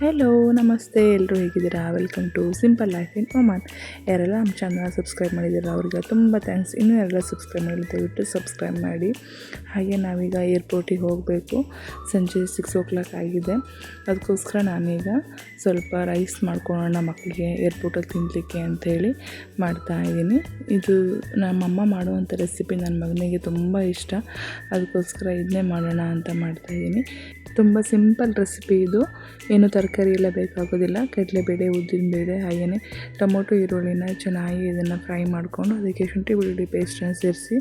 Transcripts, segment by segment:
Hello ನಮಸ್ತೆ, ಎಲ್ಲರೂ ಹೇಗಿದ್ದೀರಾ? Welcome to simple life in Oman. ಯಾರೆಲ್ಲ ನಮ್ಮ ಚಾನಲ್ ಸಬ್ಸ್ಕ್ರೈಬ್ ಮಾಡಿದ್ದೀರಾ ಅವರಿಗೆ ತುಂಬ ಥ್ಯಾಂಕ್ಸ್. ಇನ್ನೂ ಯಾರೆಲ್ಲ ಸಬ್ಸ್ಕ್ರೈಬ್ ಮಾಡಿ ದಯವಿಟ್ಟು ಸಬ್ಸ್ಕ್ರೈಬ್ ಮಾಡಿ. ಹಾಗೆ ನಾವೀಗ ಏರ್ಪೋರ್ಟಿಗೆ ಹೋಗಬೇಕು. ಸಂಜೆ 6 ಆಗಿದೆ. ಅದಕ್ಕೋಸ್ಕರ ನಾನೀಗ ಸ್ವಲ್ಪ ರೈಸ್ ಮಾಡ್ಕೊಳ್ಳೋಣ ಮಕ್ಕಳಿಗೆ ಏರ್ಪೋರ್ಟಲ್ಲಿ ತಿನ್ನಲಿಕ್ಕೆ ಅಂಥೇಳಿ ಮಾಡ್ತಾಯಿದ್ದೀನಿ. ಇದು ನಮ್ಮಮ್ಮ ಮಾಡುವಂಥ ರೆಸಿಪಿ ನನ್ನ ಮಗನಿಗೆ ತುಂಬ ಇಷ್ಟ. ಅದಕ್ಕೋಸ್ಕರ ಇದನ್ನೇ ಮಾಡೋಣ ಅಂತ ಮಾಡ್ತಾಯಿದ್ದೀನಿ. ತುಂಬ ಸಿಂಪಲ್ ರೆಸಿಪಿ ಇದು. ಏನು ತರಕಾರಿ ಎಲ್ಲ ಬೇಕಾಗೋದಿಲ್ಲ. ಕಡಲೆಬೇಳೆ, ಉದ್ದಿನಬೇಳೆ, ಹಾಗೆಯೇ ಟೊಮೊಟೊ, ಈರುಳ್ಳಿನ ಚೆನ್ನಾಗಿ ಇದನ್ನು ಫ್ರೈ ಮಾಡಿಕೊಂಡು ಅದಕ್ಕೆ ಶುಂಠಿ ಬೆಳ್ಳುಳ್ಳಿ ಪೇಸ್ಟನ್ನು ಸೇರಿಸಿ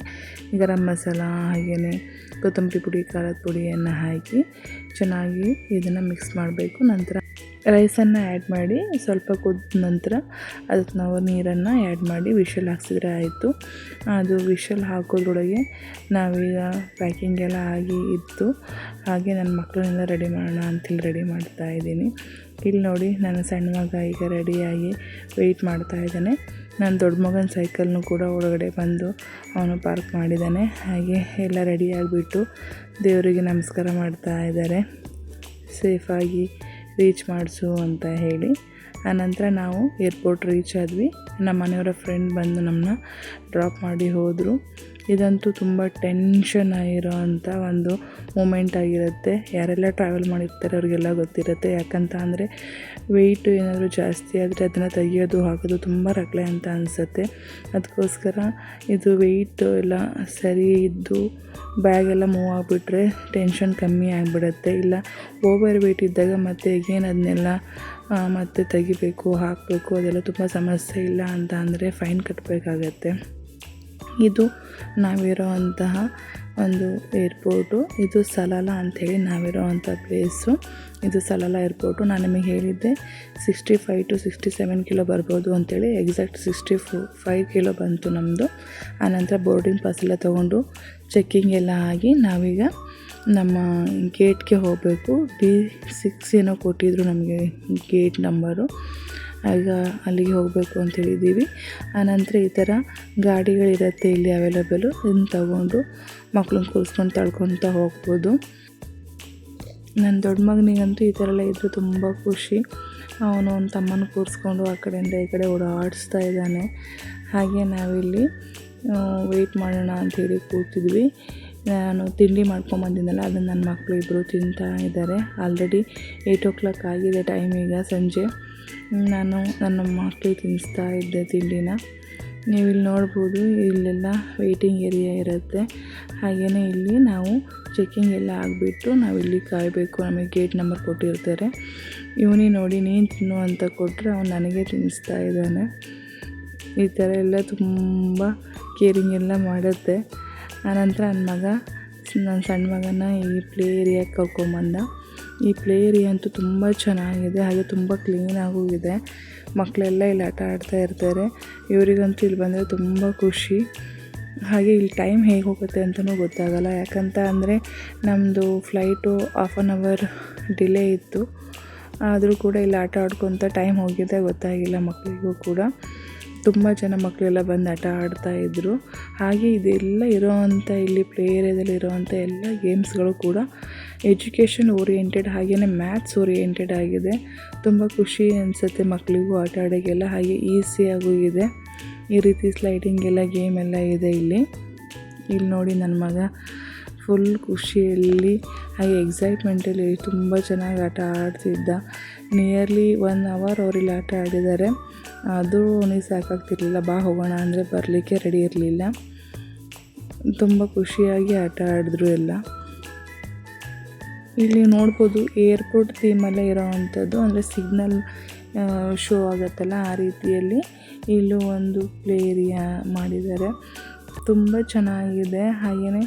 ಗರಂ ಮಸಾಲ ಹಾಗೆಯೇ ಕೊತ್ತಂಬರಿ ಪುಡಿ, ಖಾರದ ಪುಡಿಯನ್ನು ಹಾಕಿ ಚೆನ್ನಾಗಿ ಇದನ್ನು ಮಿಕ್ಸ್ ಮಾಡಬೇಕು. ನಂತರ ರೈಸನ್ನು ಆ್ಯಡ್ ಮಾಡಿ ಸ್ವಲ್ಪ ಕುದ್ದ ನಂತರ ಅದಕ್ಕೆ ನಾವು ನೀರನ್ನು ಆ್ಯಡ್ ಮಾಡಿ ವಿಷಲ್ ಹಾಕ್ಸಿದ್ರೆ ಆಯಿತು. ಅದು ವಿಷಲ್ ಹಾಕೋದ್ರೊಳಗೆ ನಾವೀಗ ಪ್ಯಾಕಿಂಗ್ ಎಲ್ಲ ಆಗಿ ಇತ್ತು. ಹಾಗೆ ನನ್ನ ಮಕ್ಕಳನ್ನೆಲ್ಲ ರೆಡಿ ಮಾಡೋಣ ಅಂತೇಳಿ ರೆಡಿ ಮಾಡ್ತಾಯಿದ್ದೀನಿ. ಇಲ್ಲಿ ನೋಡಿ ನನ್ನ ಸಣ್ಣ ಮಗ ಈಗ ರೆಡಿಯಾಗಿ ವೆಯ್ಟ್ ಮಾಡ್ತಾಯಿದ್ದಾನೆ. ನನ್ನ ದೊಡ್ಡ ಮಗನ ಸೈಕಲ್ನು ಕೂಡ ಒಳಗಡೆ ಬಂದು ಅವನು ಪಾರ್ಕ್ ಮಾಡಿದ್ದಾನೆ. ಹಾಗೆ ಎಲ್ಲ ರೆಡಿಯಾಗಿಬಿಟ್ಟು ದೇವರಿಗೆ ನಮಸ್ಕಾರ ಮಾಡ್ತಾ ಇದ್ದಾರೆ, ಸೇಫಾಗಿ ರೀಚ್ ಮಾಡಿಸು ಅಂತ ಹೇಳಿ. ಆನಂತರ ನಾವು ಏರ್ಪೋರ್ಟ್ ರೀಚ್ ಆದ್ವಿ. ನಮ್ಮ ಮನೆಯವರ ಫ್ರೆಂಡ್ ಬಂದು ನಮ್ಮನ್ನ ಡ್ರಾಪ್ ಮಾಡಿ ಹೋದರು. ಇದಂತೂ ತುಂಬ ಟೆನ್ಷನ್ ಆಗಿರೋ ಅಂಥ ಒಂದು ಮೂಮೆಂಟ್ ಆಗಿರುತ್ತೆ. ಯಾರೆಲ್ಲ ಟ್ರಾವೆಲ್ ಮಾಡಿರ್ತಾರೆ ಅವ್ರಿಗೆಲ್ಲ ಗೊತ್ತಿರುತ್ತೆ. ಯಾಕಂತ ಅಂದರೆ ವೆಯ್ಟು ಏನಾದರೂ ಜಾಸ್ತಿ ಆದರೆ ಅದನ್ನು ತೆಗಿಯೋದು ಹಾಕೋದು ತುಂಬ ರಗಳೆ ಅಂತ ಅನಿಸುತ್ತೆ. ಅದಕ್ಕೋಸ್ಕರ ಇದು ವೆಯ್ಟ್ ಎಲ್ಲ ಸರಿ ಇದ್ದು ಬ್ಯಾಗೆಲ್ಲ ಮೂವ್ ಆಗಿಬಿಟ್ರೆ ಟೆನ್ಷನ್ ಕಮ್ಮಿ ಆಗಿಬಿಡುತ್ತೆ. ಇಲ್ಲ ಓವರ್ ವೆಯ್ಟ್ ಇದ್ದಾಗ ಮತ್ತೆ ಈಗೇನು ಅದನ್ನೆಲ್ಲ ಮತ್ತೆ ತೆಗಿಬೇಕು, ಹಾಕಬೇಕು, ಅದೆಲ್ಲ ತುಂಬ ಸಮಸ್ಯೆ. ಇಲ್ಲ ಅಂತ ಅಂದರೆ ಫೈನ್ ಕಟ್ಟಬೇಕಾಗತ್ತೆ. ಇದು ನಾವಿರೋ ಅಂತಹ ಒಂದು ಏರ್ಪೋರ್ಟು. ಇದು ಸಲಾಲ ಅಂಥೇಳಿ ನಾವಿರೋ ಅಂಥ ಪ್ಲೇಸು. ಇದು ಸಲಾಲ ಏರ್ಪೋರ್ಟು. ನಾನು ನಿಮಗೆ ಹೇಳಿದ್ದೆ 65 to 67 ಕಿಲೋ ಬರ್ಬೋದು ಅಂಥೇಳಿ. ಎಕ್ಸಾಕ್ಟ್ 65 ಕಿಲೋ ಬಂತು ನಮ್ಮದು. ಆನಂತರ ಬೋರ್ಡಿಂಗ್ ಪಾಸ್ ಎಲ್ಲ ತೊಗೊಂಡು ಚೆಕ್ಕಿಂಗ್ ಎಲ್ಲ ಆಗಿ ನಾವೀಗ ನಮ್ಮ ಗೇಟ್ಗೆ ಹೋಗಬೇಕು. D6 ಏನೋ ಕೊಟ್ಟಿದ್ರು ನಮಗೆ ಗೇಟ್ ನಂಬರು. ಆಗ ಅಲ್ಲಿಗೆ ಹೋಗಬೇಕು ಅಂತ ಹೇಳಿದ್ದೀವಿ. ಆನಂತರ ಈ ಥರ ಗಾಡಿಗಳಿರುತ್ತೆ ಇಲ್ಲಿ ಅವೈಲೇಬಲು. ಇದನ್ನು ತಗೊಂಡು ಮಕ್ಕಳನ್ನ ಕೂರಿಸ್ಕೊಂಡು ತಳ್ಕೊತ ಹೋಗ್ಬೋದು. ನನ್ನ ದೊಡ್ಡ ಮಗನಿಗಂತೂ ಈ ಥರ ಎಲ್ಲ ಇದ್ದರೆ ತುಂಬ ಖುಷಿ. ಅವನು ಒಂದು ತಮ್ಮನ ಕೂರಿಸ್ಕೊಂಡು ಆ ಕಡೆಯಿಂದ ಈ ಕಡೆ ಓಡಾಡಿಸ್ತಾ ಇದ್ದಾನೆ. ಹಾಗೆ ನಾವಿಲ್ಲಿ ವೆಯ್ಟ್ ಮಾಡೋಣ ಅಂಥೇಳಿ ಕೂತಿದ್ವಿ. ನಾನು ತಿಂಡಿ ಮಾಡ್ಕೊಂಬಂದಿದ್ದೆನಲ್ಲ ಅದನ್ನು ನನ್ನ ಮಕ್ಕಳು ಇಬ್ಬರು ತಿಂತಾ ಇದ್ದಾರೆ. ಆಲ್ರೆಡಿ 8 ಆಗಿದೆ ಟೈಮ್. ಈಗ ಸಂಜೆ ನಾನು ನನ್ನ ಮಕ್ಕಳಿಗೆ ತಿನ್ನಿಸ್ತಾ ಇದ್ದೆ ತಿಂಡಿನ. ನೀವು ಇಲ್ಲಿ ನೋಡ್ಬೋದು, ಇಲ್ಲೆಲ್ಲ ವೆಯ್ಟಿಂಗ್ ಏರಿಯಾ ಇರುತ್ತೆ. ಹಾಗೆಯೇ ಇಲ್ಲಿ ನಾವು ಚೆಕ್ಕಿಂಗ್ ಎಲ್ಲ ಆಗಿಬಿಟ್ಟು ನಾವಿಲ್ಲಿ ಕಾಯಬೇಕು. ನಮಗೆ ಗೇಟ್ ನಂಬರ್ ಕೊಟ್ಟಿರ್ತಾರೆ. ಇವನಿಗೆ ನೋಡಿ ನೀನು ತಿನ್ನು ಅಂತ ಕೊಟ್ಟರೆ ಅವನು ನನಗೆ ತಿನ್ನಿಸ್ತಾ ಇದ್ದಾನೆ. ಈ ಥರ ಎಲ್ಲ ತುಂಬ ಕೇರಿಂಗ್ ಎಲ್ಲ ಮಾಡುತ್ತೆ. ಆನಂತರ ನನ್ನ ಸಣ್ಣ ಮಗನ ಈ ಪ್ಲೇ ಏರಿಯಾಗೆ ಕರ್ಕೊಂಬಂದ. ಈ ಪ್ಲೇ ಏರಿಯಾ ಅಂತೂ ತುಂಬ ಚೆನ್ನಾಗಿದೆ, ಹಾಗೆ ತುಂಬ ಕ್ಲೀನಾಗೂ ಇದೆ. ಮಕ್ಕಳೆಲ್ಲ ಇಲ್ಲಿ ಆಟ ಆಡ್ತಾ ಇರ್ತಾರೆ. ಇವರಿಗಂತೂ ಇಲ್ಲಿ ಬಂದರೆ ತುಂಬ ಖುಷಿ. ಹಾಗೆ ಇಲ್ಲಿ ಟೈಮ್ ಹೇಗೆ ಹೋಗುತ್ತೆ ಅಂತಲೂ ಗೊತ್ತಾಗಲ್ಲ. ಯಾಕಂತ ಅಂದರೆ ನಮ್ಮದು ಫ್ಲೈಟು 1/2 hour ಡಿಲೇ ಇತ್ತು. ಆದರೂ ಕೂಡ ಇಲ್ಲಿ ಆಟ ಆಡ್ಕೊತ ಟೈಮ್ ಹೋಗಿದೆ ಗೊತ್ತಾಗಿಲ್ಲ ಮಕ್ಕಳಿಗೂ ಕೂಡ. ತುಂಬ ಜನ ಮಕ್ಕಳೆಲ್ಲ ಬಂದು ಆಟ ಆಡ್ತಾಯಿದ್ರು. ಹಾಗೆ ಇದೆಲ್ಲ ಇರೋವಂಥ ಇಲ್ಲಿ ಪ್ಲೇ ಏರಿಯಾದಲ್ಲಿ ಇರೋವಂಥ ಎಲ್ಲ ಗೇಮ್ಸ್ಗಳು ಕೂಡ ಎಜುಕೇಷನ್ ಓರಿಯೆಂಟೆಡ್ ಹಾಗೆಯೇ ಮ್ಯಾಥ್ಸ್ ಓರಿಯೆಂಟೆಡ್ ಆಗಿದೆ. ತುಂಬ ಖುಷಿ ಅನಿಸುತ್ತೆ ಮಕ್ಕಳಿಗೂ ಆಟ ಆಡೋಕ್ಕೆಲ್ಲ. ಹಾಗೆ ಈಸಿಯಾಗೂ ಇದೆ. ಈ ರೀತಿ ಸ್ಲೈಡಿಂಗ್ ಎಲ್ಲ ಗೇಮ್ ಎಲ್ಲ ಇದೆ ಇಲ್ಲಿ. ನೋಡಿ ನನ್ನ ಮಗ ಫುಲ್ ಖುಷಿಯಲ್ಲಿ ಹಾಗೆ ಎಕ್ಸೈಟ್ಮೆಂಟಲ್ಲಿ ತುಂಬ ಚೆನ್ನಾಗಿ ಆಟ ಆಡ್ತಿದ್ದ. ನಿಯರ್ಲಿ 1 hour ಅವರಿಲ್ಲಿ ಆಟ ಆಡಿದ್ದಾರೆ. ಅದು ಅವನಿಗೆ ಸಾಕಾಗ್ತಿರ್ಲಿಲ್ಲ. ಬಾ ಹೋಗೋಣ ಅಂದರೆ ಬರಲಿಕ್ಕೆ ರೆಡಿ ಇರಲಿಲ್ಲ. ತುಂಬ ಖುಷಿಯಾಗಿ ಆಟ ಆಡಿದ್ರು ಎಲ್ಲ. ಇಲ್ಲಿ ನೋಡ್ಬೋದು ಏರ್ಪೋರ್ಟ್ ಥೀಮಲ್ಲೇ ಇರೋವಂಥದ್ದು, ಅಂದರೆ ಸಿಗ್ನಲ್ ಶೋ ಆಗುತ್ತಲ್ಲ ಆ ರೀತಿಯಲ್ಲಿ ಇಲ್ಲೂ ಒಂದು ಪ್ಲೇ ಏರಿಯಾ ಮಾಡಿದ್ದಾರೆ. ತುಂಬ ಚೆನ್ನಾಗಿದೆ. ಹಾಗೆಯೇ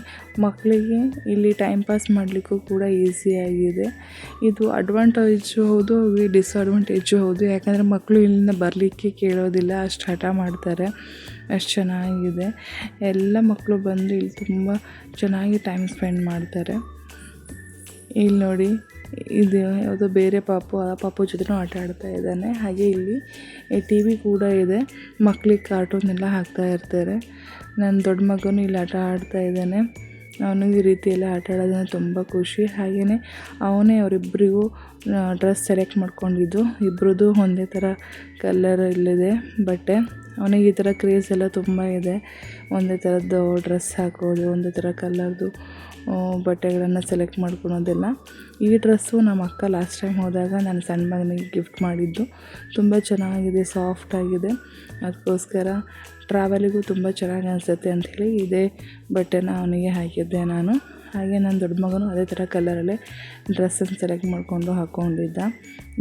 ಮಕ್ಕಳಿಗೆ ಇಲ್ಲಿ ಟೈಮ್ ಪಾಸ್ ಮಾಡಲಿಕ್ಕೂ ಕೂಡ ಈಸಿಯಾಗಿದೆ. ಇದು ಅಡ್ವಾಂಟೇಜು ಹೌದು, ಡಿಸ್ಅಡ್ವಾಂಟೇಜು ಹೌದು. ಯಾಕಂದರೆ ಮಕ್ಕಳು ಇಲ್ಲಿಂದ ಬರಲಿಕ್ಕೆ ಕೇಳೋದಿಲ್ಲ, ಅಷ್ಟು ಹಠ ಮಾಡ್ತಾರೆ. ಅಷ್ಟು ಚೆನ್ನಾಗಿದೆ. ಎಲ್ಲ ಮಕ್ಕಳು ಬಂದು ಇಲ್ಲಿ ತುಂಬ ಚೆನ್ನಾಗಿ ಟೈಮ್ ಸ್ಪೆಂಡ್ ಮಾಡ್ತಾರೆ. ಇಲ್ಲಿ ನೋಡಿ, ಇದು ಯಾವುದೋ ಬೇರೆ ಪಾಪು, ಆ ಪಾಪು ಜೊತೆನೂ ಆಟ ಆಡ್ತಾ ಇದ್ದಾನೆ. ಹಾಗೆ ಇಲ್ಲಿ TV ಕೂಡ ಇದೆ. ಮಕ್ಕಳಿಗೆ ಕಾರ್ಟೂನೆಲ್ಲ ಹಾಕ್ತಾ ಇರ್ತಾರೆ. ನನ್ನ ದೊಡ್ಡ ಮಗನೂ ಇಲ್ಲಿ ಆಟ ಆಡ್ತಾ ಇದ್ದಾನೆ. ಅವನಿಗೆ ಈ ರೀತಿಯೆಲ್ಲ ಆಟ ಆಡೋದಂದ್ರೆ ತುಂಬ ಖುಷಿ. ಹಾಗೆಯೇ ಅವನೇ ಅವರಿಬ್ಬರಿಗೂ ಡ್ರೆಸ್ ಸೆಲೆಕ್ಟ್ ಮಾಡ್ಕೊಂಡಿದ್ದು. ಇಬ್ಬರದು ಒಂದೇ ಥರ ಕಲರ್ ಇಲ್ಲಿದೆ ಬಟ್ಟೆ. ಅವನಿಗೆ ಈ ಥರ ಕ್ರೇಜ್ ಎಲ್ಲ ತುಂಬ ಇದೆ, ಒಂದೇ ಥರದ್ದು ಡ್ರೆಸ್ ಹಾಕೋದು, ಒಂದೇ ಥರ ಕಲರ್ದು ಬಟ್ಟೆಗಳನ್ನು ಸೆಲೆಕ್ಟ್ ಮಾಡ್ಕೊಳೋದೆಲ್ಲ. ಈ ಡ್ರೆಸ್ಸು ನಮ್ಮ ಅಕ್ಕ ಲಾಸ್ಟ್ ಟೈಮ್ ಹೋದಾಗ ನಾನು ಸಣ್ಣ ಮಗನಿಗೆ ಗಿಫ್ಟ್ ಮಾಡಿದ್ದು. ತುಂಬ ಚೆನ್ನಾಗಿದೆ, ಸಾಫ್ಟಾಗಿದೆ. ಅದಕ್ಕೋಸ್ಕರ ಟ್ರಾವೆಲಿಗೂ ತುಂಬ ಚೆನ್ನಾಗಿ ಅನಿಸುತ್ತೆ ಅಂಥೇಳಿ ಇದೇ ಬಟ್ಟೆನ ಅವನಿಗೆ ಹಾಕಿದ್ದೆ ನಾನು. ಹಾಗೆ ನನ್ನ ದೊಡ್ಡ ಮಗನೂ ಅದೇ ಥರ ಕಲರಲ್ಲೇ ಡ್ರೆಸ್ಸನ್ನು ಸೆಲೆಕ್ಟ್ ಮಾಡಿಕೊಂಡು ಹಾಕ್ಕೊಂಡಿದ್ದ.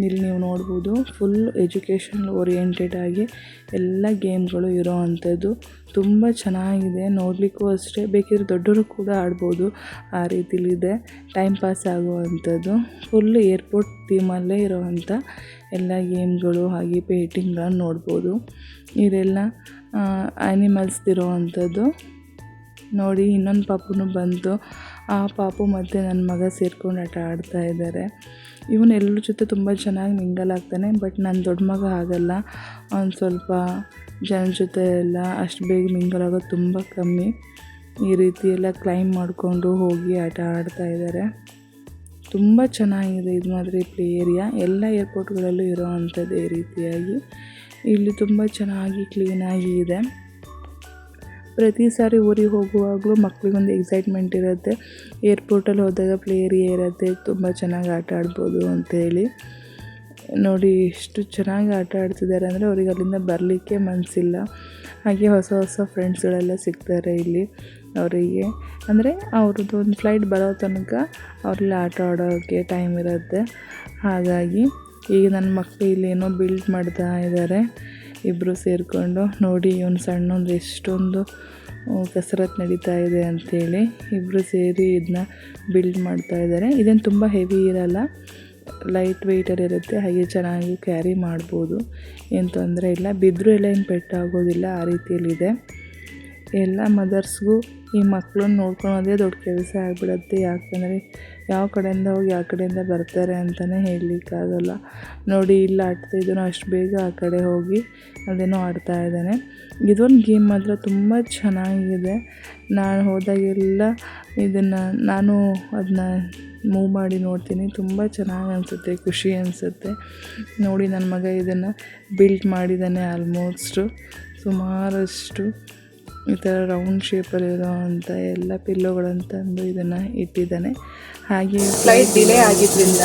ಇಲ್ಲಿ ನೀವು ನೋಡ್ಬೋದು ಫುಲ್ ಎಜುಕೇಷನ್ ಓರಿಯೆಂಟೆಡ್ ಆಗಿ ಎಲ್ಲ ಗೇಮ್ಗಳು ಇರೋ ಅಂಥದ್ದು. ತುಂಬ ಚೆನ್ನಾಗಿದೆ, ನೋಡಲಿಕ್ಕೂ ಅಷ್ಟೇ. ಬೇಕಿದ್ರೆ ದೊಡ್ಡವರು ಕೂಡ ಆಡ್ಬೋದು, ಆ ರೀತಿಲಿದೆ. ಟೈಮ್ ಪಾಸ್ ಆಗುವಂಥದ್ದು. ಫುಲ್ ಏರ್ಪೋರ್ಟ್ ಥೀಮಲ್ಲೇ ಇರೋವಂಥ ಎಲ್ಲ ಗೇಮ್ಗಳು ಹಾಗೆ ಪೇಂಟಿಂಗ್ಗಳನ್ನು ನೋಡ್ಬೋದು. ಇದೆಲ್ಲ ಆ್ಯನಿಮಲ್ಸ್ದಿರೋ ಅಂಥದ್ದು. ನೋಡಿ ಇನ್ನೊಂದು ಪಾಪುನೂ ಬಂತು. ಆ ಪಾಪು ಮತ್ತು ನನ್ನ ಮಗ ಸೇರ್ಕೊಂಡು ಆಟ ಆಡ್ತಾ ಇದ್ದಾರೆ. ಇವನು ಎಲ್ಲರ ಜೊತೆ ತುಂಬ ಚೆನ್ನಾಗಿ ಮಿಂಗಲ್ ಆಗ್ತಾನೆ. ಬಟ್ ನನ್ನ ದೊಡ್ಡ ಮಗ ಆಗಲ್ಲ, ಅವ್ನು ಸ್ವಲ್ಪ ಜನ ಜೊತೆ ಎಲ್ಲ ಅಷ್ಟು ಬೇಗ ಮಿಂಗಲ್ ಆಗೋದು ತುಂಬ ಕಮ್ಮಿ. ಈ ರೀತಿ ಎಲ್ಲ ಕ್ಲೈಂಬ್ ಮಾಡಿಕೊಂಡು ಹೋಗಿ ಆಟ ಆಡ್ತಾ ಇದ್ದಾರೆ. ತುಂಬ ಚೆನ್ನಾಗಿದೆ ಇದು ಮಾತ್ರ ಪ್ಲೇ ಏರಿಯಾ. ಎಲ್ಲ ಏರ್ಪೋರ್ಟ್ಗಳಲ್ಲೂ ಇರೋ ಅಂಥದ್ದು ಈ ರೀತಿಯಾಗಿ. ಇಲ್ಲಿ ತುಂಬ ಚೆನ್ನಾಗಿ ಕ್ಲೀನಾಗಿ ಇದೆ. ಪ್ರತಿ ಸಾರಿ ಊರಿಗೆ ಹೋಗುವಾಗಲೂ ಮಕ್ಕಳಿಗೊಂದು ಎಕ್ಸೈಟ್ಮೆಂಟ್ ಇರುತ್ತೆ. ಏರ್ಪೋರ್ಟಲ್ಲಿ ಹೋದಾಗ ಪ್ಲೇ ಏರಿಯಾ ಇರುತ್ತೆ, ತುಂಬ ಚೆನ್ನಾಗಿ ಆಟ ಆಡ್ಬೋದು ಅಂಥೇಳಿ. ನೋಡಿ ಎಷ್ಟು ಚೆನ್ನಾಗಿ ಆಟ ಆಡ್ತಿದ್ದಾರೆ ಅಂದರೆ ಅವ್ರಿಗೆ ಅಲ್ಲಿಂದ ಬರಲಿಕ್ಕೆ ಮನಸ್ಸಿಲ್ಲ. ಹಾಗೆ ಹೊಸ ಹೊಸ ಫ್ರೆಂಡ್ಸ್ಗಳೆಲ್ಲ ಸಿಗ್ತಾರೆ ಇಲ್ಲಿ ಅವರಿಗೆ. ಅಂದರೆ ಅವ್ರದ್ದು ಒಂದು ಫ್ಲೈಟ್ ಬರೋ ತನಕ ಅವ್ರೆಲ್ಲ ಆಟ ಆಡೋಕ್ಕೆ ಟೈಮ್ ಇರುತ್ತೆ. ಹಾಗಾಗಿ ಈಗ ನನ್ನ ಮಕ್ಕಳು ಇಲ್ಲೇನೋ ಬಿಲ್ಡ್ ಮಾಡ್ತಾ ಇದ್ದಾರೆ ಇಬ್ಬರು ಸೇರಿಕೊಂಡು. ನೋಡಿ ಇವನು ಸಣ್ಣೊಂದು ಎಷ್ಟೊಂದು ಕಸರತ್ತು ನಡೀತಾ ಇದೆ ಅಂಥೇಳಿ ಇಬ್ಬರು ಸೇರಿ ಇದನ್ನ ಬಿಲ್ಡ್ ಮಾಡ್ತಾ ಇದ್ದಾರೆ. ಇದೇನು ತುಂಬ ಹೆವಿ ಇರಲ್ಲ, ಲೈಟ್ ವೆಯ್ಟಲ್ಲಿ ಇರುತ್ತೆ. ಹಾಗೆ ಚೆನ್ನಾಗಿ ಕ್ಯಾರಿ ಮಾಡ್ಬೋದು, ಏನು ತೊಂದರೆ ಇಲ್ಲ. ಬಿದ್ದರೂ ಎಲ್ಲ ಏನು ಪೆಟ್ಟಾಗೋದಿಲ್ಲ, ಆ ರೀತಿಯಲ್ಲಿದೆ. ಎಲ್ಲ ಮದರ್ಸ್ಗೂ ಈ ಮಕ್ಕಳನ್ನ ನೋಡ್ಕೊಳೋದೇ ದೊಡ್ಡ ಕೆಲಸ ಆಗಿಬಿಡುತ್ತೆ. ಯಾಕಂದರೆ ಯಾವ ಕಡೆಯಿಂದ ಹೋಗಿ ಯಾವ ಕಡೆಯಿಂದ ಬರ್ತಾರೆ ಅಂತಲೇ ಹೇಳಲಿಕ್ಕಾಗಲ್ಲ. ನೋಡಿ ಇಲ್ಲಿ ಆಡ್ತಾಯಿದ್ದಾನೋ ಅಷ್ಟು ಬೇಗ ಆ ಕಡೆ ಹೋಗಿ ಅದೇನೋ ಆಡ್ತಾ ಇದ್ದಾನೆ. ಇದೊಂದು ಗೇಮ್ ಮಾತ್ರ ತುಂಬ ಚೆನ್ನಾಗಿದೆ. ನಾನು ಹೋದಾಗೆಲ್ಲ ಇದನ್ನು ನಾನು ಅದನ್ನ ಮೂವ್ ಮಾಡಿ ನೋಡ್ತೀನಿ. ತುಂಬ ಚೆನ್ನಾಗಿ ಅನಿಸುತ್ತೆ, ಖುಷಿ ಅನಿಸುತ್ತೆ. ನೋಡಿ ನನ್ನ ಮಗ ಇದನ್ನು ಬಿಲ್ಡ್ ಮಾಡಿದ್ದಾನೆ. ಆಲ್ಮೋಸ್ಟು ಸುಮಾರಷ್ಟು ಈ ಥರ ರೌಂಡ್ ಶೇಪಲ್ಲಿರೋ ಅಂಥ ಎಲ್ಲ ಪಿಲ್ಲೋಗಳನ್ನು ತಂದು ಇದನ್ನು ಇಟ್ಟಿದ್ದಾನೆ. ಹಾಗೆ ಫ್ಲೈಟ್ ಡಿಲೇ ಆಗಿದ್ದರಿಂದ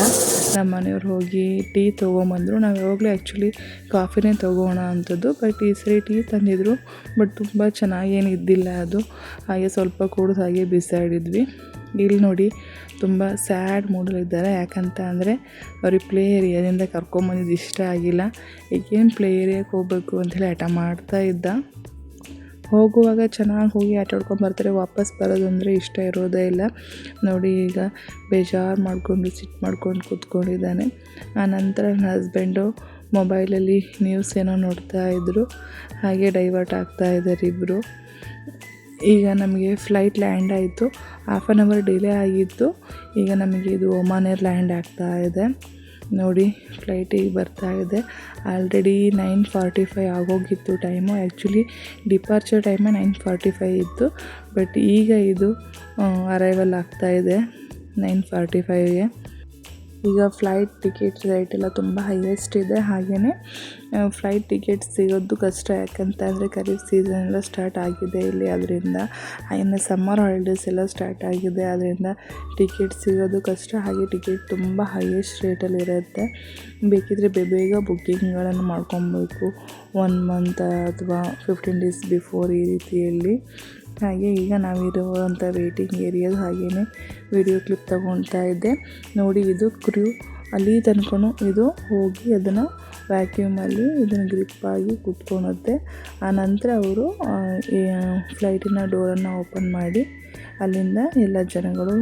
ನಮ್ಮ ಮನೆಯವ್ರು ಹೋಗಿ ಟೀ ತೊಗೊಂಬಂದರು. ನಾವು ಯಾವಾಗಲೂ ಆ್ಯಕ್ಚುಲಿ ಕಾಫಿನೇ ತೊಗೋಣ ಅಂಥದ್ದು, ಬಟ್ ಈ ಸರಿ ಟೀ ತಂದಿದ್ರು. ಬಟ್ ತುಂಬ ಚೆನ್ನಾಗೇನು ಇದ್ದಿಲ್ಲ ಅದು. ಹಾಗೆ ಸ್ವಲ್ಪ ಕುಡಿದು ಹಾಗೆ ಬಿಸಾಡಿದ್ವಿ. ಇಲ್ಲಿ ನೋಡಿ ತುಂಬ ಸ್ಯಾಡ್ ಮೂಡಲ್ಲಿದ್ದಾರೆ. ಯಾಕಂತ ಅಂದರೆ ಅವ್ರಿಗೆ ಪ್ಲೇ ಏರಿಯಾದಿಂದ ಕರ್ಕೊಂಬಂದಿದ್ದು ಇಷ್ಟ ಆಗಿಲ್ಲ. ಈಗೇನು ಪ್ಲೇ ಏರಿಯಾಕ್ಕೆ ಹೋಗಬೇಕು ಅಂಥೇಳಿ ಆಟ ಮಾಡ್ತಾ ಇದ್ದ. ಹೋಗುವಾಗ ಚೆನ್ನಾಗಿ ಹೋಗಿ ಆಟ ಆಡ್ಕೊಂಬರ್ತಾರೆ, ವಾಪಸ್ ಬರೋದು ಅಂದರೆ ಇಷ್ಟ ಇರೋದೇ ಇಲ್ಲ. ನೋಡಿ ಈಗ ಬೇಜಾರು ಮಾಡಿಕೊಂಡು ಸಿಟ್ಟು ಮಾಡ್ಕೊಂಡು ಕೂತ್ಕೊಂಡಿದ್ದಾನೆ. ಆನಂತರ ನನ್ನ ಹಸ್ಬೆಂಡು ಮೊಬೈಲಲ್ಲಿ ನ್ಯೂಸ್ ಏನೋ ನೋಡ್ತಾ ಇದ್ದರು. ಹಾಗೆ ಡೈವರ್ಟ್ ಆಗ್ತಾ ಇದ್ದಾರೆ ಇಬ್ಬರು. ಈಗ ನಮಗೆ ಫ್ಲೈಟ್ ಲ್ಯಾಂಡ್ ಆಯಿತು. 1/2 hour ಡಿಲೇ ಆಗಿತ್ತು. ಈಗ ನಮಗೆ ಇದು ಒಮಾನ್ ಲ್ಯಾಂಡ್ ಆಗ್ತಾ ಇದೆ. ನೋಡಿ ಫ್ಲೈಟ್ ಈಗ ಬರ್ತಾ ಇದೆ. ಆಲ್ರೆಡಿ 9:45 ಆಗೋಗಿತ್ತು ಟೈಮು. ಆ್ಯಕ್ಚುಲಿ ಡಿಪಾರ್ಚರ್ ಟೈಮೇ 9:45 ಇತ್ತು. ಬಟ್ ಈಗ ಇದು ಅರೈವಲ್ ಆಗ್ತಾಯಿದೆ 9:45ಗೆ. ಈಗ ಫ್ಲೈಟ್ ಟಿಕೆಟ್ ರೇಟ್ ಎಲ್ಲ ತುಂಬ ಹೈಯೆಸ್ಟ್ ಇದೆ. ಹಾಗೆಯೇ ಫ್ಲೈಟ್ ಟಿಕೆಟ್ ಸಿಗೋದು ಕಷ್ಟ. ಯಾಕಂತ ಅಂದರೆ ಖರೀಫ್ ಸೀಸನ್ ಎಲ್ಲ ಸ್ಟಾರ್ಟ್ ಆಗಿದೆ ಇಲ್ಲಿ. ಅದರಿಂದ ಇನ್ನು ಸಮ್ಮರ್ ಹಾಲಿಡೇಸ್ ಎಲ್ಲ ಸ್ಟಾರ್ಟ್ ಆಗಿದೆ. ಅದರಿಂದ ಟಿಕೆಟ್ ಸಿಗೋದು ಕಷ್ಟ. ಹಾಗೆ ಟಿಕೆಟ್ ತುಂಬ ಹೈಯೆಸ್ಟ್ ರೇಟಲ್ಲಿರುತ್ತೆ. ಬೇಕಿದ್ದರೆ ಬೇಗ ಬುಕ್ಕಿಂಗ್ಗಳನ್ನು ಮಾಡ್ಕೊಬೇಕು, 1 month ಅಥವಾ 15 days ಬಿಫೋರ್ ಈ ರೀತಿಯಲ್ಲಿ. ಹಾಗೆ ಈಗ ನಾವಿರುವಂಥ ವೇಟಿಂಗ್ ಏರಿಯಾದು ಹಾಗೆಯೇ ವಿಡಿಯೋ ಕ್ಲಿಪ್ ತಗೊಳ್ತಾ ಇದ್ದೆ. ನೋಡಿ ಇದು ಕ್ರ್ಯೂ ಅಲ್ಲಿ ತನಕನೂ ಇದು ಹೋಗಿ ಅದನ್ನು ವ್ಯಾಕ್ಯೂಮಲ್ಲಿ ಇದನ್ನು ಗ್ರಿಪ್ಪಾಗಿ ಕುತ್ಕೊಳುತ್ತೆ. ಆನಂತರ ಅವರು ಫ್ಲೈಟಿನ ಡೋರನ್ನು ಓಪನ್ ಮಾಡಿ ಅಲ್ಲಿಂದ ಎಲ್ಲ ಜನಗಳು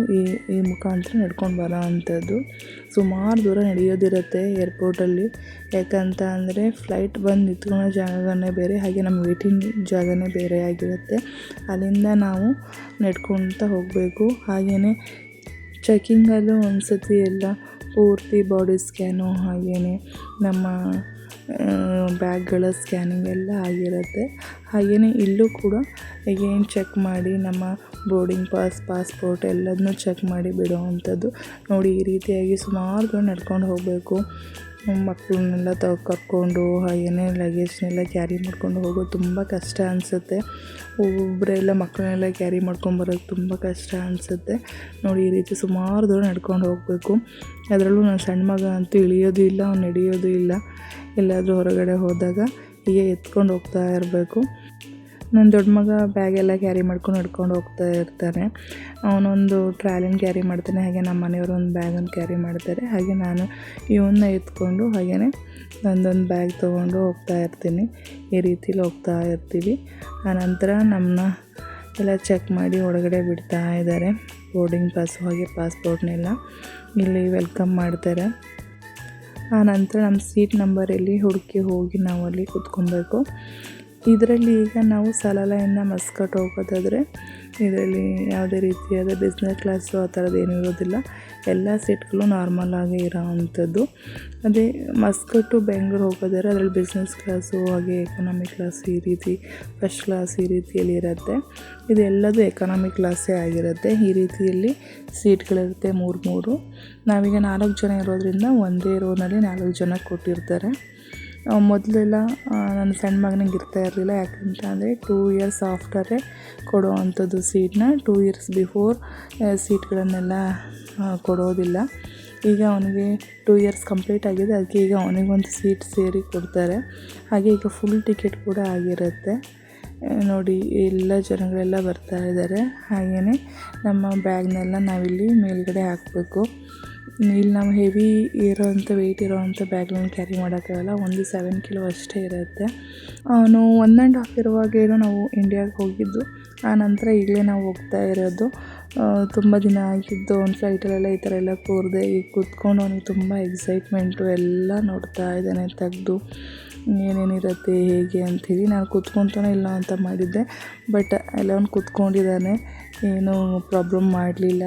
ಈ ಮುಖಾಂತರ ನಡ್ಕೊಂಡು ಬರೋ ಅಂಥದ್ದು. ಸುಮಾರು ದೂರ ನಡೆಯೋದಿರುತ್ತೆ ಏರ್ಪೋರ್ಟಲ್ಲಿ. ಯಾಕಂತ ಅಂದರೆ ಫ್ಲೈಟ್ ಬಂದು ನಿಂತ್ಕೊಳ್ಳೋ ಜಾಗನೇ ಬೇರೆ, ಹಾಗೆ ನಮ್ಮ ವೇಟಿಂಗ್ ಜಾಗನೇ ಬೇರೆ ಆಗಿರುತ್ತೆ. ಅಲ್ಲಿಂದ ನಾವು ನಡ್ಕೊಳ್ತಾ ಹೋಗಬೇಕು. ಹಾಗೆಯೇ ಚೆಕಿಂಗಲ್ಲೂ ಒಂದು ಸತಿ ಎಲ್ಲ ಪೂರ್ತಿ ಬಾಡಿ ಸ್ಕ್ಯಾನು, ಹಾಗೆಯೇ ನಮ್ಮ ಬ್ಯಾಗ್ಗಳ ಸ್ಕ್ಯಾನಿಂಗ್ ಎಲ್ಲ ಆಗಿರುತ್ತೆ. ಹಾಗೆಯೇ ಇಲ್ಲೂ ಕೂಡ ಏನು ಚೆಕ್ ಮಾಡಿ ನಮ್ಮ ಬೋರ್ಡಿಂಗ್ ಪಾಸ್ಪೋರ್ಟ್ ಎಲ್ಲದನ್ನೂ ಚೆಕ್ ಮಾಡಿ ಬಿಡೋವಂಥದ್ದು. ನೋಡಿ ಈ ರೀತಿಯಾಗಿ ಸುಮಾರು ದೂರ ನಡ್ಕೊಂಡು ಹೋಗಬೇಕು. ಮಕ್ಕಳನ್ನೆಲ್ಲ ಕರ್ಕೊಂಡು ಹಾಗೆಯೇ ಲಗೇಜ್ನೆಲ್ಲ ಕ್ಯಾರಿ ಮಾಡ್ಕೊಂಡು ಹೋಗೋದು ತುಂಬ ಕಷ್ಟ ಅನಿಸುತ್ತೆ. ಒಬ್ಬೊಬ್ಬರೆಲ್ಲ ಮಕ್ಕಳನ್ನೆಲ್ಲ ಕ್ಯಾರಿ ಮಾಡ್ಕೊಂಬರೋದು ತುಂಬ ಕಷ್ಟ ಅನಿಸುತ್ತೆ. ನೋಡಿ ಈ ರೀತಿ ಸುಮಾರು ದೂರ ನಡ್ಕೊಂಡು ಹೋಗಬೇಕು. ಅದರಲ್ಲೂ ನನ್ನ ಸಣ್ಣ ಮಗ ಅಂತೂ ಇಳಿಯೋದು ಇಲ್ಲ, ಅವ್ನು ನಡೆಯೋದು ಇಲ್ಲ. ಎಲ್ಲಾದರೂ ಹೊರಗಡೆ ಹೋದಾಗ ಹೀಗೆ ಎತ್ಕೊಂಡು ಹೋಗ್ತಾ ಇರಬೇಕು. ನನ್ನ ದೊಡ್ಡ ಮಗ ಬ್ಯಾಗೆಲ್ಲ ಕ್ಯಾರಿ ಮಾಡ್ಕೊಂಡು ನಡ್ಕೊಂಡು ಹೋಗ್ತಾ ಇರ್ತಾನೆ. ಅವನೊಂದು ಟ್ರಾಲಿನ ಕ್ಯಾರಿ ಮಾಡ್ತಾನೆ, ಹಾಗೆ ನಮ್ಮ ಮನೆಯವರು ಒಂದು ಬ್ಯಾಗನ್ನು ಕ್ಯಾರಿ ಮಾಡ್ತಾರೆ. ಹಾಗೆ ನಾನು ಇವನ್ನ ಎತ್ಕೊಂಡು ಹಾಗೆಯೇ ಒಂದೊಂದು ಬ್ಯಾಗ್ ತೊಗೊಂಡು ಹೋಗ್ತಾ ಇರ್ತೀನಿ. ಈ ರೀತಿಲಿ ಹೋಗ್ತಾ ಇರ್ತೀವಿ. ಆನಂತರ ನಮ್ಮನ್ನ ಎಲ್ಲ ಚೆಕ್ ಮಾಡಿ ಒಳಗಡೆ ಬಿಡ್ತಾ ಇದ್ದಾರೆ. ಬೋರ್ಡಿಂಗ್ ಪಾಸು ಹಾಗೆ ಪಾಸ್ಪೋರ್ಟ್ನೆಲ್ಲ ಇಲ್ಲಿ ವೆಲ್ಕಮ್ ಮಾಡ್ತಾರೆ. ಆನಂತರ ನಮ್ಮ ಸೀಟ್ ನಂಬರಲ್ಲಿ ಹುಡುಕಿ ಹೋಗಿ ನಾವು ಅಲ್ಲಿ ಕೂತ್ಕೊಬೇಕು. ಇದರಲ್ಲಿ ಈಗ ನಾವು ಸಲಾಲೆಯಿಂದ ಮಸ್ಕಟ್ ಹೋಗೋದಾದರೆ ಇದರಲ್ಲಿ ಯಾವುದೇ ರೀತಿಯಾದ ಬಿಸ್ನೆಸ್ ಕ್ಲಾಸು ಆ ಥರದ್ದು ಏನೂ ಇರೋದಿಲ್ಲ. ಎಲ್ಲ ಸೀಟ್ಗಳು ನಾರ್ಮಲ್ ಆಗಿ ಇರೋ ಅಂಥದ್ದು. ಅದೇ ಮಸ್ಕಟ್ಟು ಬೆಂಗಳೂರು ಹೋಗೋದಾದ್ರೆ ಅದರಲ್ಲಿ ಬಿಸ್ನೆಸ್ ಕ್ಲಾಸು ಹಾಗೆ ಎಕನಾಮಿಕ್ ಕ್ಲಾಸ್ ಈ ರೀತಿ ಫಸ್ಟ್ ಕ್ಲಾಸ್ ಈ ರೀತಿಯಲ್ಲಿ ಇರುತ್ತೆ. ಇದೆಲ್ಲದು ಎಕನಾಮಿಕ್ ಕ್ಲಾಸೇ ಆಗಿರುತ್ತೆ. ಈ ರೀತಿಯಲ್ಲಿ ಸೀಟ್ಗಳಿರುತ್ತೆ 3 ನಾವೀಗ 4 ಜನ ಇರೋದ್ರಿಂದ ಒಂದೇ ರೋನಲ್ಲಿ 4 ಜನ ಕೊಟ್ಟಿರ್ತಾರೆ. ಮೊದಲೆಲ್ಲ ನನ್ನ ಸಣ್ಣ ಮಗನಿಗೆ ಇರ್ತಾ ಇರಲಿಲ್ಲ. ಯಾಕಂತ ಅಂದರೆ 2 ಇಯರ್ಸ್ ಆಫ್ಟರೇ ಕೊಡೋ ಅಂಥದ್ದು ಸೀಟನ್ನ. 2 ಇಯರ್ಸ್ ಬಿಫೋರ್ ಸೀಟ್ಗಳನ್ನೆಲ್ಲ ಕೊಡೋದಿಲ್ಲ. ಈಗ ಅವನಿಗೆ 2 ಇಯರ್ಸ್ ಕಂಪ್ಲೀಟ್ ಆಗಿದೆ. ಅದಕ್ಕೆ ಈಗ ಅವನಿಗೊಂದು ಸೀಟ್ ಸೇರಿ ಕೊಡ್ತಾರೆ. ಹಾಗೆ ಈಗ ಫುಲ್ ಟಿಕೆಟ್ ಕೂಡ ಆಗಿರುತ್ತೆ. ನೋಡಿ ಎಲ್ಲ ಜನಗಳೆಲ್ಲ ಬರ್ತಾ ಇದ್ದಾರೆ. ಹಾಗೆಯೇ ನಮ್ಮ ಬ್ಯಾಗ್ನೆಲ್ಲ ನಾವಿಲ್ಲಿ ಮೇಲ್ಗಡೆ ಹಾಕಬೇಕು. ಇಲ್ಲಿ ನಾವು ಹೆವಿ ಇರೋವಂಥ ವೆಯ್ಟ್ ಇರೋವಂಥ ಬ್ಯಾಗ್ಗಳನ್ನ ಕ್ಯಾರಿ ಮಾಡೋಕ್ಕಾಗಲ್ಲ. ಒಂದು 7 ಕಿಲೋ ಅಷ್ಟೇ ಇರುತ್ತೆ. ಅವನು 1.5 ಇರುವಾಗೇನೋ ನಾವು ಇಂಡಿಯಾಗೆ ಹೋಗಿದ್ದು. ಆ ನಂತರ ಈಗಲೇ ನಾವು ಹೋಗ್ತಾ ಇರೋದು. ತುಂಬ ದಿನ ಆಗಿದ್ದು ಒಂದು ಫ್ಲೈಟಲ್ಲೆಲ್ಲ ಈ ಥರ ಎಲ್ಲ ಕೂರದೆ ಈಗ ಕೂತ್ಕೊಂಡು ಅವನಿಗೆ ತುಂಬ ಎಕ್ಸೈಟ್ಮೆಂಟು. ಎಲ್ಲ ನೋಡ್ತಾ ಇದ್ದಾನೆ ತೆಗೆದು ಏನೇನಿರುತ್ತೆ ಹೇಗೆ ಅಂಥೇಳಿ. ನಾನು ಕೂತ್ಕೊತಾನೆ ಇಲ್ಲ ಅಂತ ಮಾಡಿದ್ದೆ, ಬಟ್ ಎಲ್ಲ ಅವ್ನು ಕೂತ್ಕೊಂಡಿದ್ದಾನೆ, ಏನೂ ಪ್ರಾಬ್ಲಮ್ ಮಾಡಲಿಲ್ಲ.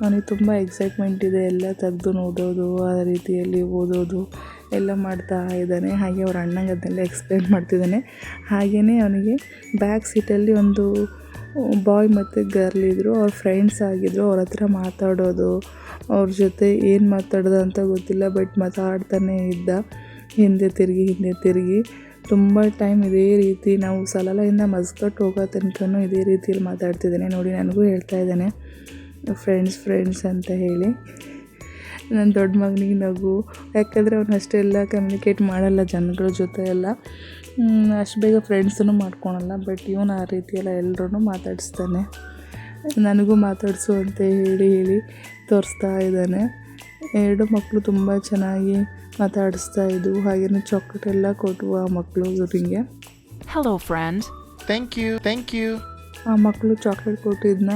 ಅವನಿಗೆ ತುಂಬ ಎಕ್ಸೈಟ್ಮೆಂಟ್ ಇದೆ. ಎಲ್ಲ ತೆಗೆದು ನೋಡೋದು, ಆ ರೀತಿಯಲ್ಲಿ ಓದೋದು ಎಲ್ಲ ಮಾಡ್ತಾ ಇದ್ದಾನೆ. ಹಾಗೆ ಅವ್ರ ಅಣ್ಣಂಗೆ ಅದನ್ನೆಲ್ಲ ಎಕ್ಸ್ಪ್ಲೇನ್ ಮಾಡ್ತಿದ್ದಾನೆ. ಹಾಗೆಯೇ ಅವನಿಗೆ ಬ್ಯಾಕ್ ಸೀಟಲ್ಲಿ ಒಂದು ಬಾಯ್ ಮತ್ತು ಗರ್ಲ್ ಇದ್ದರು. ಅವ್ರ ಫ್ರೆಂಡ್ಸ್ ಆಗಿದ್ದರು. ಅವ್ರ ಹತ್ರ ಮಾತಾಡೋದು, ಅವ್ರ ಜೊತೆ ಏನು ಮಾತಾಡೋದು ಅಂತ ಗೊತ್ತಿಲ್ಲ, ಬಟ್ ಮಾತಾಡ್ತಾನೆ ಇದ್ದ. ಹಿಂದೆ ತಿರುಗಿ ತುಂಬ ಟೈಮ್ ಇದೇ ರೀತಿ ನಾವು ಸಲಾಲೆಯಿಂದ ಮಸ್ಕಟ್ ಹೋಗೋ ತನಕನೂ ಇದೇ ರೀತಿಯಲ್ಲಿ ಮಾತಾಡ್ತಿದ್ದಾನೆ. ನೋಡಿ ನನಗೂ ಹೇಳ್ತಾ ಇದ್ದಾನೆ ಫ್ರೆಂಡ್ಸ್ ಅಂತ ಹೇಳಿ. ನನ್ನ ದೊಡ್ಡ ಮಗನಿಗೆ ನಗು, ಯಾಕಂದರೆ ಅವನು ಅಷ್ಟೆಲ್ಲ ಕಮ್ಯುನಿಕೇಟ್ ಮಾಡಲ್ಲ ಜನಗಳ ಜೊತೆ ಎಲ್ಲ, ಅಷ್ಟು ಬೇಗ ಫ್ರೆಂಡ್ಸನ್ನು ಮಾಡ್ಕೊಳಲ್ಲ. ಬಟ್ ಇವನು ಆ ರೀತಿಯೆಲ್ಲ ಎಲ್ಲರೂ ಮಾತಾಡಿಸ್ತಾನೆ. ನನಗೂ ಮಾತಾಡಿಸು ಅಂತ ಹೇಳಿ ತೋರಿಸ್ತಾ ಇದ್ದಾನೆ. 2 ಮಕ್ಕಳು ತುಂಬ ಚೆನ್ನಾಗಿ ಮಾತಾಡಿಸ್ತಾ ಇದ್ವು. ಹಾಗೆಯೇ ಚಾಕ್ಲೇಟ್ ಎಲ್ಲ ಕೊಟ್ಟವು ಆ ಮಕ್ಕಳು ಇವರಿಗೆ. Hello friend. Thank you. ಆ ಮಕ್ಕಳು ಚಾಕ್ಲೇಟ್ ಕೊಟ್ಟಿದ್ದನ್ನ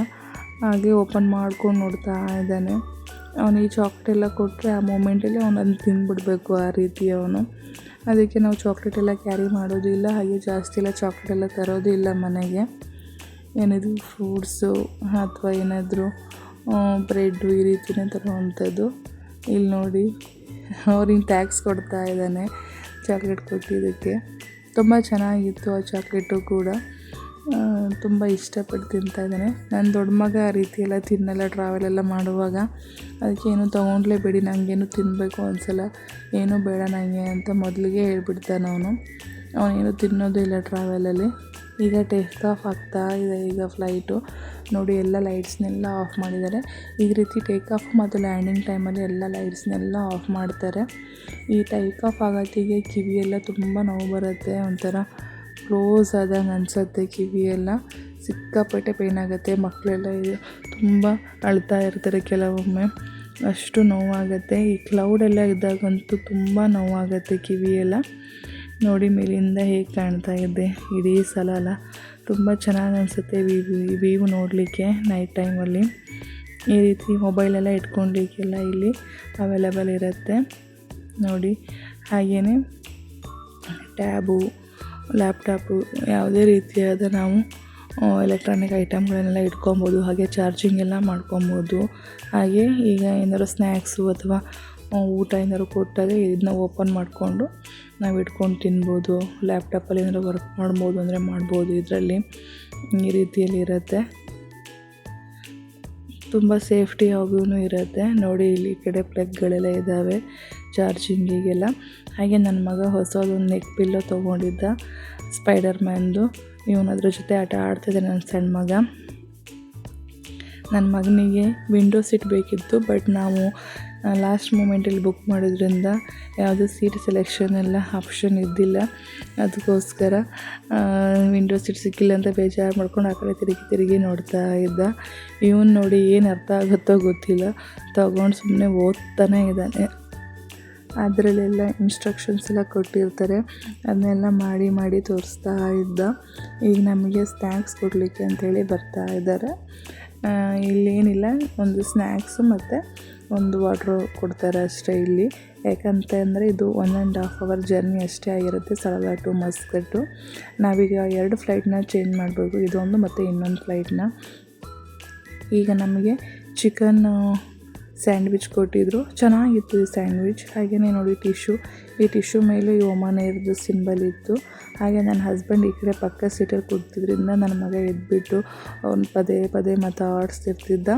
ಹಾಗೆ ಓಪನ್ ಮಾಡ್ಕೊಂಡು ನೋಡ್ತಾ ಇದ್ದಾನೆ. ಅವನಿಗೆ ಚಾಕ್ಲೇಟ್ ಎಲ್ಲ ಕೊಟ್ಟರೆ ಆ ಮೂಮೆಂಟಲ್ಲಿ ಅವನು ಅದನ್ನು ತಿಂದುಬಿಡ್ಬೇಕು ಆ ರೀತಿ ಅವನು. ಅದಕ್ಕೆ ನಾವು ಚಾಕ್ಲೇಟ್ ಎಲ್ಲ ಕ್ಯಾರಿ ಮಾಡೋದು ಇಲ್ಲ, ಹಾಗೆ ಜಾಸ್ತಿ ಎಲ್ಲ ಚಾಕ್ಲೇಟ್ ಎಲ್ಲ ತರೋದು ಇಲ್ಲ ಮನೆಗೆ. ಏನಿದು ಫ್ರೂಟ್ಸು ಅಥವಾ ಏನಾದರೂ ಬ್ರೆಡ್ಡು ಈ ರೀತಿಯೇ ತರೋವಂಥದ್ದು. ಇಲ್ಲಿ ನೋಡಿ ಅವ್ರಿಗೆ ಟ್ಯಾಕ್ಸ್ ಕೊಡ್ತಾ ಇದ್ದಾನೆ ಚಾಕ್ಲೇಟ್ ಕೊಟ್ಟಿದ್ದಕ್ಕೆ. ತುಂಬ ಚೆನ್ನಾಗಿತ್ತು ಆ ಚಾಕ್ಲೇಟು ಕೂಡ. ತುಂಬ ಇಷ್ಟಪಟ್ಟು ತಿಂತಾಯಿದ್ದಾನೆ. ನನ್ನ ದೊಡ್ಡ ಮಗ ಆ ರೀತಿ ಎಲ್ಲ ತಿನ್ನಲ್ಲ ಟ್ರಾವೆಲೆಲ್ಲ ಮಾಡುವಾಗ. ಅದಕ್ಕೆ ಏನು ತೊಗೊಂಡ್ಲೇಬೇಡಿ, ನನಗೇನು ತಿನ್ನಬೇಕು ಅನಿಸಲ್ಲ, ಏನೂ ಬೇಡ ನನಗೆ ಅಂತ ಮೊದಲಿಗೆ ಹೇಳ್ಬಿಡ್ತಾನೆ ಅವನು. ಅವನೇನು ತಿನ್ನೋದು ಇಲ್ಲ ಟ್ರಾವೆಲಲ್ಲಿ. ಈಗ ಟೇಕ್ ಆಫ್ ಆಗ್ತಾ ಇದೆ ಈಗ ಫ್ಲೈಟು. ನೋಡಿ ಎಲ್ಲ ಲೈಟ್ಸ್ನೆಲ್ಲ ಆಫ್ ಮಾಡಿದ್ದಾರೆ. ಈ ರೀತಿ ಟೇಕ್ ಆಫ್ ಮತ್ತು ಲ್ಯಾಂಡಿಂಗ್ ಟೈಮಲ್ಲಿ ಎಲ್ಲ ಲೈಟ್ಸ್ನೆಲ್ಲ ಆಫ್ ಮಾಡ್ತಾರೆ. ಈ ಟೇಕ್ ಆಫ್ ಆಗೋತ್ತಿಗೆ ಕಿವಿಯೆಲ್ಲ ತುಂಬ ನೋವು ಬರುತ್ತೆ, ಒಂಥರ ಕ್ಲೋಸ್ ಆದಂಗೆ ಅನಿಸುತ್ತೆ ಕಿವಿಯೆಲ್ಲ. ಸಿಕ್ಕಾಪಟ್ಟೆ ಪೇಯ್ನ್ ಆಗುತ್ತೆ. ಮಕ್ಕಳೆಲ್ಲ ಇದು ತುಂಬ ಅಳ್ತಾ ಇರ್ತಾರೆ ಕೆಲವೊಮ್ಮೆ, ಅಷ್ಟು ನೋವಾಗುತ್ತೆ. ಈ ಕ್ಲೌಡೆಲ್ಲ ಇದ್ದಾಗಂತೂ ತುಂಬ ನೋವಾಗುತ್ತೆ ಕಿವಿಯೆಲ್ಲ. ನೋಡಿ ಮೇಲಿಂದ ಹೇಗೆ ಕಾಣ್ತಾ ಇದೆ ಇಡೀ ಸಲಾಲ. ತುಂಬ ಚೆನ್ನಾಗಿ ಅನಿಸುತ್ತೆ ವ್ಯೂ ನೋಡಲಿಕ್ಕೆ ನೈಟ್ ಟೈಮಲ್ಲಿ. ಈ ರೀತಿ ಮೊಬೈಲೆಲ್ಲ ಇಟ್ಕೊಳ್ಲಿಕ್ಕೆಲ್ಲ ಇಲ್ಲಿ ಅವೈಲೇಬಲ್ ಇರುತ್ತೆ ನೋಡಿ. ಹಾಗೆಯೇ ಟ್ಯಾಬು, ಲ್ಯಾಪ್ಟಾಪು, ಯಾವುದೇ ರೀತಿಯಾದ ನಾವು ಎಲೆಕ್ಟ್ರಾನಿಕ್ ಐಟಮ್ಗಳನ್ನೆಲ್ಲ ಇಟ್ಕೊಬೋದು. ಹಾಗೆ ಚಾರ್ಜಿಂಗ್ ಎಲ್ಲ ಮಾಡ್ಕೊಬೋದು. ಹಾಗೆ ಈಗ ಏನಾದ್ರು ಸ್ನ್ಯಾಕ್ಸು ಅಥವಾ ಊಟ ಏನಾದ್ರು ಕೊಟ್ಟಾಗ ಇದನ್ನ ಓಪನ್ ಮಾಡಿಕೊಂಡು ನಾವು ಇಟ್ಕೊಂಡು ತಿನ್ಬೋದು. ಲ್ಯಾಪ್ಟಾಪಲ್ಲಿ ಏನಾದ್ರು ವರ್ಕ್ ಮಾಡ್ಬೋದು ಅಂದರೆ ಮಾಡ್ಬೋದು ಇದರಲ್ಲಿ. ಈ ರೀತಿಯಲ್ಲಿ ಇರುತ್ತೆ. ತುಂಬ ಸೇಫ್ಟಿ ಅವೂ ಇರುತ್ತೆ ನೋಡಿ. ಇಲ್ಲಿ ಈ ಕಡೆ ಪ್ಲಗ್ಗಳೆಲ್ಲ ಇದ್ದಾವೆ ಚಾರ್ಜಿಂಗಿಗೆಲ್ಲ. ಹಾಗೆ ನನ್ನ ಮಗ ಹೊಸದೊಂದು ನೆಕ್ ಪಿಲ್ಲೋ ತೊಗೊಂಡಿದ್ದ ಸ್ಪೈಡರ್ ಮ್ಯಾನ್ದು. ಇವನು ಅದ್ರ ಜೊತೆ ಆಟ ಆಡ್ತಿದ್ದೆ ನನ್ನ ಸಣ್ಣ ಮಗ. ನನ್ನ ಮಗನಿಗೆ ವಿಂಡೋ ಸೀಟ್ ಬೇಕಿತ್ತು, ಬಟ್ ನಾವು ಲಾಸ್ಟ್ ಮೂಮೆಂಟಲ್ಲಿ ಬುಕ್ ಮಾಡೋದ್ರಿಂದ ಯಾವುದೂ ಸೀಟ್ ಸೆಲೆಕ್ಷನ್ ಎಲ್ಲ ಆಪ್ಷನ್ ಇದ್ದಿಲ್ಲ. ಅದಕ್ಕೋಸ್ಕರ ವಿಂಡೋ ಸೀಟ್ ಸಿಕ್ಕಿಲ್ಲ ಅಂತ ಬೇಜಾರು ಮಾಡ್ಕೊಂಡು ಆ ಕಡೆ ತಿರುಗಿ ನೋಡ್ತಾ ಇದ್ದ. ಇವನು ನೋಡಿ ಏನು ಅರ್ಥ ಆಗುತ್ತೋ ಗೊತ್ತಿಲ್ಲ, ತಗೊಂಡು ಸುಮ್ಮನೆ ಓದ್ತಾನೆ ಇದ್ದಾನೆ. ಅದರಲ್ಲೆಲ್ಲ ಇನ್ಸ್ಟ್ರಕ್ಷನ್ಸ್ ಎಲ್ಲ ಕೊಟ್ಟಿರ್ತಾರೆ, ಅದನ್ನೆಲ್ಲ ಮಾಡಿ ತೋರಿಸ್ತಾ ಇದ್ದ. ಈಗ ನಮಗೆ ಸ್ನ್ಯಾಕ್ಸ್ ಕೊಡಲಿಕ್ಕೆ ಅಂಥೇಳಿ ಬರ್ತಾ ಇದ್ದಾರೆ. ಇಲ್ಲೇನಿಲ್ಲ, ಒಂದು ಸ್ನ್ಯಾಕ್ಸು ಮತ್ತು ಒಂದು ವಾಟ್ರು ಕೊಡ್ತಾರೆ ಅಷ್ಟೇ ಇಲ್ಲಿ. ಯಾಕಂತಂದರೆ ಇದು 1.5 ಅವರ್ ಜರ್ನಿ ಅಷ್ಟೇ ಆಗಿರುತ್ತೆ ಸರಳ ಟು ಮಸ್ಕಟ್ಟು. ನಾವೀಗ 2 ಫ್ಲೈಟ್ನ ಚೇಂಜ್ ಮಾಡಬೇಕು, ಇದೊಂದು ಮತ್ತು ಇನ್ನೊಂದು ಫ್ಲೈಟ್ನ. ಈಗ ನಮಗೆ ಚಿಕನ್ ಸ್ಯಾಂಡ್ವಿಚ್ ಕೊಟ್ಟಿದ್ದರು, ಚೆನ್ನಾಗಿತ್ತು ಈ ಸ್ಯಾಂಡ್ವಿಚ್. ಹಾಗೆಯೇ ನೋಡಿ ಈ ಟಿಶ್ಯೂ ಮೇಲೂ ಈ ಒಮಾನ್ ಏರ್ದು ಸಿಂಬಲ್ ಇತ್ತು. ಹಾಗೆ ನನ್ನ ಹಸ್ಬೆಂಡ್ ಈ ಕಡೆ ಪಕ್ಕ ಸೀಟಲ್ಲಿ ಕೂತಿದ್ರಿಂದ ನನ್ನ ಮಗ ಎದ್ಬಿಟ್ಟು ಅವ್ನು ಪದೇ ಮಾತಾಡಿಸ್ತಿರ್ತಿದ್ದ.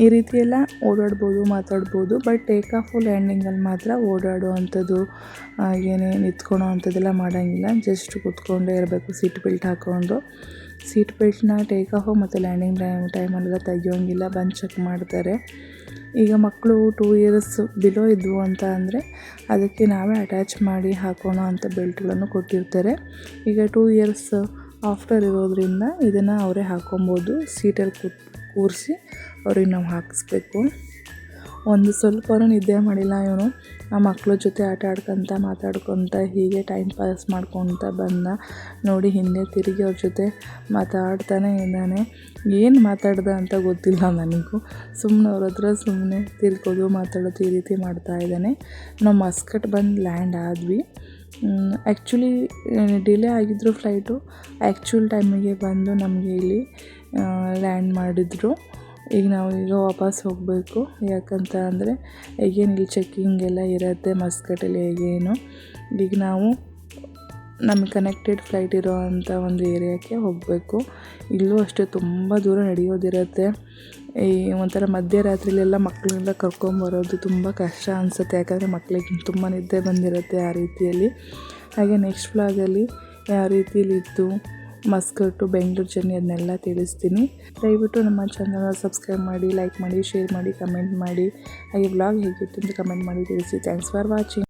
ಈ ರೀತಿಯೆಲ್ಲ ಓಡಾಡ್ಬೋದು, ಮಾತಾಡ್ಬೋದು, ಬಟ್ ಟೇಕ್ ಆಫು ಲ್ಯಾಂಡಿಂಗಲ್ಲಿ ಮಾತ್ರ ಓಡಾಡೋ ಅಂಥದ್ದು ಏನೇ ನಿಂತ್ಕೊಳೋ ಅಂಥದ್ದೆಲ್ಲ ಮಾಡೋಂಗಿಲ್ಲ. ಜಸ್ಟ್ ಕೂತ್ಕೊಂಡೇ ಇರಬೇಕು ಸೀಟ್ ಬೆಲ್ಟ್ ಹಾಕ್ಕೊಂಡು. ಸೀಟ್ ಬೆಲ್ಟ್ನ ಟೇಕ್ ಆಫು ಮತ್ತು ಲ್ಯಾಂಡಿಂಗ್ ಟೈಮಲ್ಲೆಲ್ಲ ತೆಗಿಯೋಂಗಿಲ್ಲ, ಬಂದು ಚೆಕ್ ಮಾಡ್ತಾರೆ. ಈಗ ಮಕ್ಕಳು 2 ಇಯರ್ಸ್ ಬಿಲೋ ಇದ್ವು ಅಂತ ಅಂದರೆ ಅದಕ್ಕೆ ನಾವೇ ಅಟ್ಯಾಚ್ ಮಾಡಿ ಹಾಕೋಣ ಅಂತ ಬೆಲ್ಟ್ಗಳನ್ನು ಕೊಟ್ಟಿರ್ತಾರೆ. ಈಗ 2 ಇಯರ್ಸ್ ಆಫ್ಟರ್ ಇರೋದ್ರಿಂದ ಇದನ್ನು ಅವರೇ ಹಾಕ್ಕೊಬೋದು. ಸೀಟಲ್ಲಿ ಕೂರಿಸಿ ಅವ್ರಿಗೆ ನಾವು ಹಾಕಿಸ್ಬೇಕು. ಒಂದು ಸ್ವಲ್ಪನೂ ನಿದ್ದೆ ಮಾಡಿಲ್ಲ ಇವನು. ಆ ಮಕ್ಕಳ ಜೊತೆ ಆಟ ಆಡ್ಕೊತ ಮಾತಾಡ್ಕೊತ ಹೀಗೆ ಟೈಮ್ ಪಾಸ್ ಮಾಡ್ಕೊತ ಬಂದ. ನೋಡಿ ಹಿಂದೆ ತಿರುಗಿ ಅವ್ರ ಜೊತೆ ಮಾತಾಡ್ತಾನೆ ಇದ್ದಾನೆ. ಏನು ಮಾತಾಡ್ದ ಅಂತ ಗೊತ್ತಿಲ್ಲ ನನಗೂ. ಸುಮ್ಮನೆ ಅವ್ರ ಹತ್ರ ಸುಮ್ಮನೆ ತಿರ್ಗೋದು ಮಾತಾಡೋದು ಈ ರೀತಿ ಮಾಡ್ತಾ ಇದ್ದಾನೆ. ನಾವು ಮಸ್ಕಟ್ ಬಂದು ಲ್ಯಾಂಡ್ ಆದ್ವಿ. ಆ್ಯಕ್ಚುಲಿ ಡಿಲೇ ಆಗಿದ್ರು ಫ್ಲೈಟು, ಆ್ಯಕ್ಚುಲ್ ಟೈಮಿಗೆ ಬಂದು ನಮಗೆ ಇಲ್ಲಿ ಲ್ಯಾಂಡ್ ಮಾಡಿದರು. ಈಗ ವಾಪಸ್ ಹೋಗಬೇಕು. ಯಾಕಂತ ಅಂದರೆ ಹೇಗೇನು ಇಲ್ಲಿ ಚೆಕ್ಕಿಂಗ್ ಎಲ್ಲ ಇರುತ್ತೆ ಮಸ್ಕಟಲ್ಲಿ ಹೇಗೇನು. ಈಗ ನಾವು ನಮಗೆ ಕನೆಕ್ಟೆಡ್ ಫ್ಲೈಟ್ ಇರೋ ಅಂಥ ಒಂದು ಏರಿಯಾಕ್ಕೆ ಹೋಗಬೇಕು. ಇಲ್ಲೂ ಅಷ್ಟೇ ತುಂಬ ದೂರ ನಡೆಯೋದಿರುತ್ತೆ. ಈ ಒಂಥರ ಮಧ್ಯರಾತ್ರಿಲೆಲ್ಲ ಮಕ್ಕಳನ್ನೆಲ್ಲ ಕರ್ಕೊಂಬರೋದು ತುಂಬ ಕಷ್ಟ ಅನಿಸುತ್ತೆ, ಯಾಕಂದರೆ ಮಕ್ಕಳಿಗೆ ತುಂಬ ನಿದ್ದೆ ಬಂದಿರುತ್ತೆ ಆ ರೀತಿಯಲ್ಲಿ. ಹಾಗೆ ನೆಕ್ಸ್ಟ್ ವ್ಲಾಗಲ್ಲಿ ಯಾವ ರೀತಿಯಲ್ಲಿತ್ತು ಮಸ್ಕಟ್ಟು ಬೆಂಗಳೂರು ಜರ್ನಿ ಅದನ್ನೆಲ್ಲ ತಿಳಿಸ್ತೀನಿ. ದಯವಿಟ್ಟು ನಮ್ಮ ಚಾನಲ್ನ ಸಬ್ಸ್ಕ್ರೈಬ್ ಮಾಡಿ, ಲೈಕ್ ಮಾಡಿ, ಶೇರ್ ಮಾಡಿ, ಕಮೆಂಟ್ ಮಾಡಿ. ಹಾಗೆ ವ್ಲಾಗ್ ಹೇಗಿತ್ತು ಅಂತ ಕಮೆಂಟ್ ಮಾಡಿ ತಿಳಿಸಿ. Thanks for watching.